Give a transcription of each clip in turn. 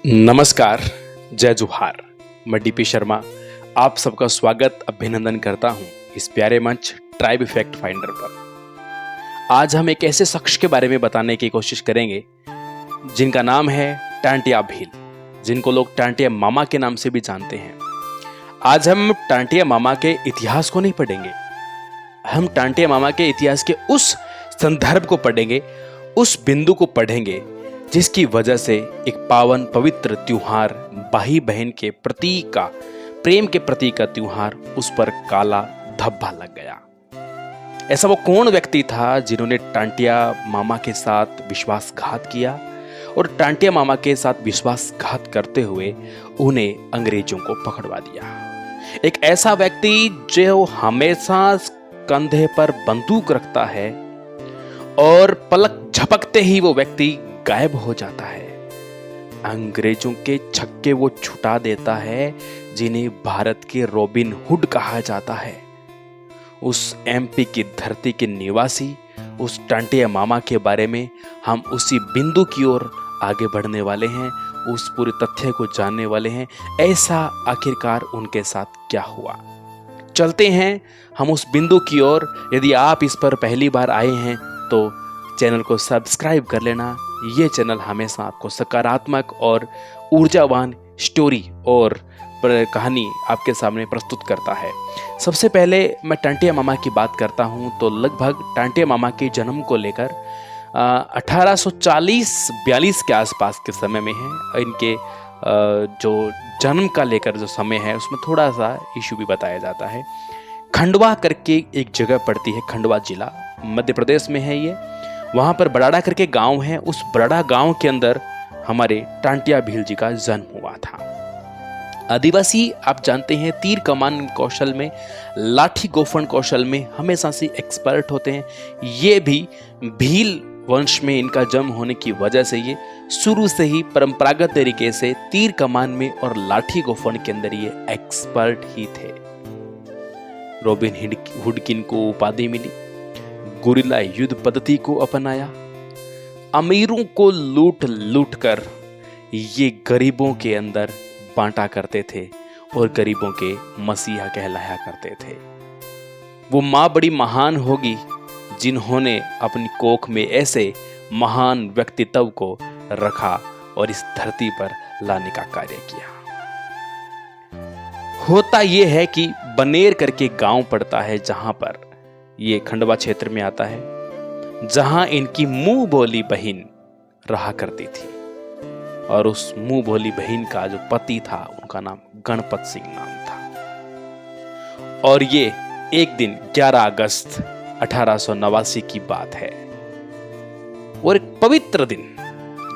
नमस्कार, जय जोहार। मैं डीपी शर्मा आप सबका स्वागत अभिनंदन करता हूं इस प्यारे मंच ट्राइब इफेक्ट फाइंडर पर। आज हम एक ऐसे शख्स के बारे में बताने की कोशिश करेंगे जिनका नाम है टांटिया भील, जिनको लोग टांटिया मामा के नाम से भी जानते हैं। आज हम टांटिया मामा के इतिहास को नहीं पढ़ेंगे, हम टांटिया मामा के इतिहास के उस संदर्भ को पढ़ेंगे, उस बिंदु को पढ़ेंगे जिसकी वजह से एक पावन पवित्र त्योहार, भाई बहन के प्रतीक का, प्रेम के प्रतीक का त्योहार, उस पर काला धब्बा लग गया। ऐसा वो कौन व्यक्ति था जिन्होंने टांटिया मामा के साथ विश्वासघात किया और टांटिया मामा के साथ विश्वासघात करते हुए उन्हें अंग्रेजों को पकड़वा दिया। एक ऐसा व्यक्ति जो हमेशा कंधे पर बंदूक रखता है और पलक झपकते ही वो व्यक्ति गायब हो जाता है। अंग्रेजों के छक्के वो छुटा देता है जिन्हें भारत के रॉबिन हुड कहा जाता है। उस एमपी की धरती के निवासी उस टांटिया मामा के बारे में हम उसी बिंदु की ओर आगे बढ़ने वाले हैं, उस पूरे तथ्य को जानने वाले हैं। ऐसा आखिरकार उनके साथ क्या हुआ, चलते हैं हम उस बिंदु की ओर। यदि आप इस पर पहली बार आए हैं तो चैनल को सब्सक्राइब कर लेना। ये चैनल हमेशा आपको सकारात्मक और ऊर्जावान स्टोरी और कहानी आपके सामने प्रस्तुत करता है। सबसे पहले मैं टांटिया मामा की बात करता हूँ तो लगभग टांटिया मामा के जन्म को लेकर 1840-42 के आसपास के समय में है। इनके जो जन्म का लेकर जो समय है उसमें थोड़ा सा इशू भी बताया जाता है। खंडवा करके एक जगह पड़ती है, खंडवा जिला मध्य प्रदेश में है ये। वहाँ पर बराड़ा करके गांव है, उस बराड़ा गांव के अंदर हमारे टांटिया भील जी का जन्म हुआ था। आदिवासी आप जानते हैं तीर कमान कौशल में, लाठी गोफन कौशल में हमेशा से एक्सपर्ट होते हैं। ये भी भील वंश में इनका जन्म होने की वजह से ये शुरू से ही परंपरागत तरीके से तीर कमान में और लाठी गोफन के अंदर ये एक्सपर्ट ही थे। रॉबिन हुड की इनको उपाधि मिली, गुरिल्ला युद्ध पद्धति को अपनाया, अमीरों को लूट लूट कर ये गरीबों के अंदर बांटा करते थे और गरीबों के मसीहा कहलाया करते थे। वो माँ बड़ी महान होगी जिन्होंने अपनी कोख में ऐसे महान व्यक्तित्व को रखा और इस धरती पर लाने का कार्य किया। होता यह है कि बनेर करके गांव पड़ता है, जहां पर ये खंडवा क्षेत्र में आता है, जहां इनकी मुंह बोली बहन रहा करती थी। और उस मुंह बोली बहन का जो पति था उनका नाम गणपत सिंह नाम था। और ये एक दिन 11 अगस्त 1889 की बात है और एक पवित्र दिन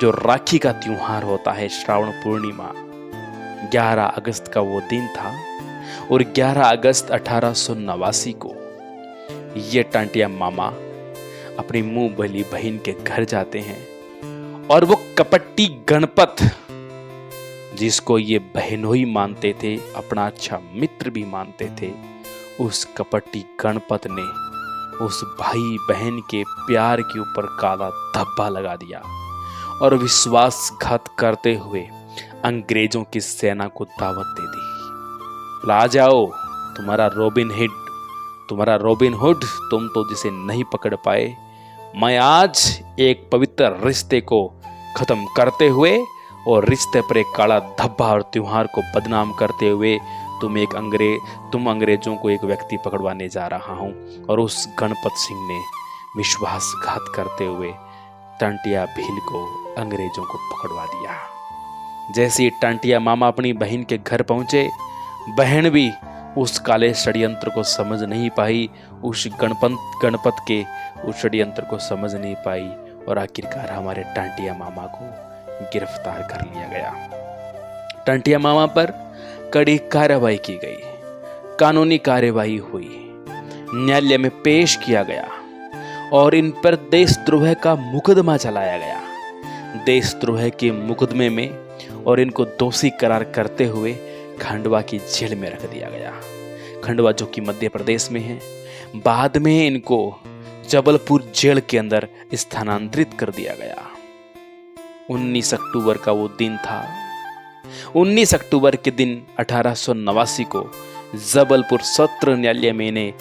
जो राखी का त्योहार होता है, श्रावण पूर्णिमा, 11 अगस्त का वो दिन था। और 11 अगस्त 1889 को ये टांटिया मामा अपनी मुंह भली बहन के घर जाते हैं और वो कपट्टी गणपत, जिसको ये बहनोई मानते थे, अपना अच्छा मित्र भी मानते थे, उस कपट्टी गणपत ने उस भाई बहन के प्यार के ऊपर काला धब्बा लगा दिया और विश्वासघात करते हुए अंग्रेजों की सेना को दावत दे दी। ला जाओ, तुम्हारा रॉबिन हुड तुम तो जिसे नहीं पकड़ पाए, मैं आज एक पवित्र रिश्ते को खत्म करते हुए और रिश्ते पर एक काला धब्बा और त्योहार को बदनाम करते हुए तुम अंग्रेजों को एक व्यक्ति पकड़वाने जा रहा हूं। और उस गणपत सिंह ने विश्वासघात करते हुए टांटिया भील को अंग्रेजों को पकड़वा दिया। जैसे ही टांटिया मामा अपनी बहन के घर पहुंचे, बहन भी उस काले षड्यंत्र को समझ नहीं पाई, उस गणपत के उस षड्यंत्र को समझ नहीं पाई और आखिरकार हमारे टांटिया मामा को गिरफ्तार कर लिया गया। टांटिया मामा पर कड़ी कार्रवाई की गई, कानूनी कार्रवाई हुई, न्यायालय में पेश किया गया और इन पर देशद्रोह का मुकदमा चलाया गया। देशद्रोह के मुकदमे में और इनको दोषी करार करते हुए खंडवा की जेल में रख दिया गया। खंडवा जो कि मध्य प्रदेश में है। बाद में इनको जबलपुर जेल के अंदर स्थानांतरित कर दिया गया। 19 अक्टूबर का वो दिन था 19 अक्टूबर के दिन 1889 को जबलपुर सत्र न्यायालय में इन्हें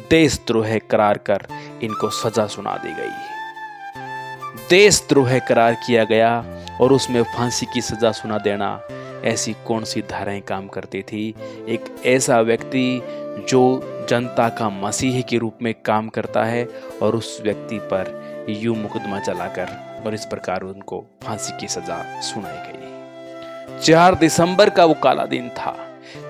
देशद्रोह करार कर इनको सजा सुना दी गई। देशद्रोह करार किया गया और उसमें फांसी की सजा सुना देना, ऐसी कौन सी धाराएं काम करती थी? एक ऐसा व्यक्ति जो जनता का मसीही के रूप में काम करता है और उस व्यक्ति पर यूं मुकदमा चलाकर और इस प्रकार उनको फांसी की सजा सुनाई गई। 4 दिसंबर का वो काला दिन था।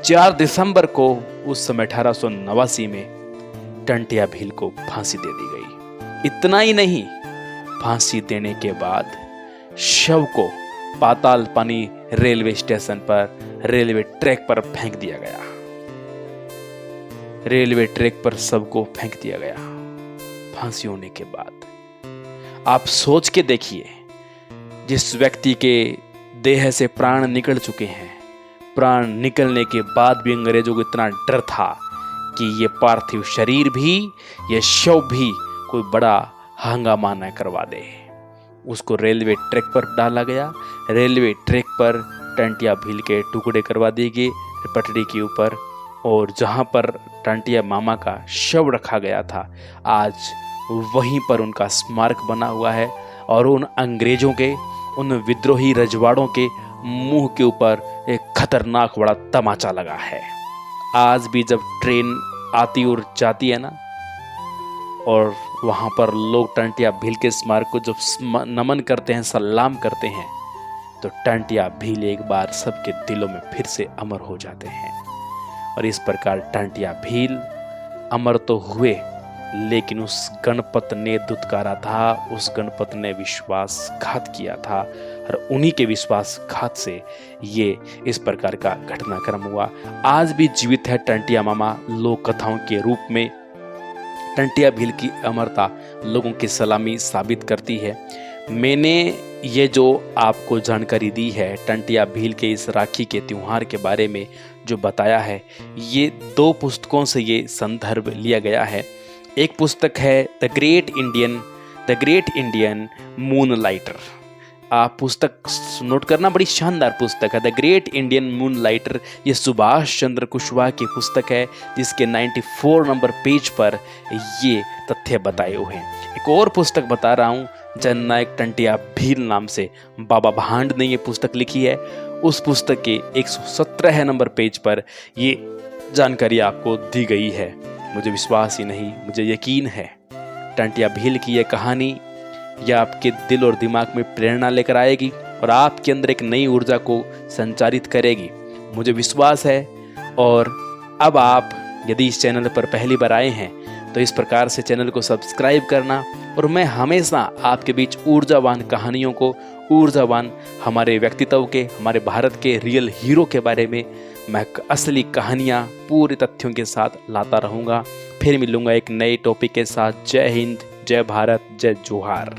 4 दिसंबर को उस समय 1889 में टंटिया भील को फांसी दे दी गई। इतना ही नहीं, फांसी देने के बाद शव को पाताल पानी रेलवे स्टेशन पर रेलवे ट्रैक पर फेंक दिया गया। रेलवे ट्रैक पर सबको फेंक दिया गया फांसी होने के बाद। आप सोच के देखिए, जिस व्यक्ति के देह से प्राण निकल चुके हैं, प्राण निकलने के बाद भी अंग्रेजों को इतना डर था कि ये पार्थिव शरीर भी, ये शव भी कोई बड़ा हंगामा न करवा दे। उसको रेलवे ट्रैक पर डाला गया। रेलवे ट्रैक पर टंटिया भील के टुकड़े करवा दिए गए पटरी के ऊपर, और जहां पर टंटिया मामा का शव रखा गया था, आज वहीं पर उनका स्मारक बना हुआ है और उन अंग्रेजों के, उन विद्रोही रजवाड़ों के मुंह के ऊपर एक खतरनाक बड़ा तमाचा लगा है। आज भी जब ट्रेन आती और जाती है ना, और वहां पर लोग टंटिया भील के स्मारक को जब नमन करते हैं, सलाम करते हैं, तो टंटिया भील एक बार सबके दिलों में फिर से अमर हो जाते हैं। और इस प्रकार टंटिया भील अमर तो हुए, लेकिन उस गणपत ने दुत्कारा था, उस गणपत ने विश्वासघात किया था, और उन्हीं के विश्वासघात से ये इस प्रकार का घटनाक्रम हुआ। आज भी जीवित है टंटिया मामा लोक कथाओं के रूप में। टंटिया भील की अमरता लोगों की सलामी साबित करती है। मैंने ये जो आपको जानकारी दी है टंटिया भील के इस राखी के त्योहार के बारे में जो बताया है, ये 2 पुस्तकों से ये संदर्भ लिया गया है। एक पुस्तक है द ग्रेट इंडियन मूनलाइटर। आप पुस्तक नोट करना, बड़ी शानदार पुस्तक है द ग्रेट इंडियन मूनलाइटर। ये सुभाष चंद्र कुशवाहा की पुस्तक है, जिसके 94 नंबर पेज पर ये तथ्य बताए हुए हैं। एक और पुस्तक बता रहा हूँ, जननायक टंटिया भील नाम से बाबा भांड ने ये पुस्तक लिखी है। उस पुस्तक के 117 नंबर पेज पर ये जानकारी आपको दी गई है। मुझे विश्वास ही नहीं, मुझे यकीन है टंटिया भील की यह कहानी यह आपके दिल और दिमाग में प्रेरणा लेकर आएगी और आपके अंदर एक नई ऊर्जा को संचारित करेगी, मुझे विश्वास है। और अब आप यदि इस चैनल पर पहली बार आए हैं तो इस प्रकार से चैनल को सब्सक्राइब करना, और मैं हमेशा आपके बीच ऊर्जावान कहानियों को, ऊर्जावान हमारे व्यक्तित्व के, हमारे भारत के रियल हीरो के बारे में मैं असली कहानियाँ पूरे तथ्यों के साथ लाता रहूँगा। फिर मिलूँगा एक नए टॉपिक के साथ। जय हिंद, जय भारत, जय जोहार।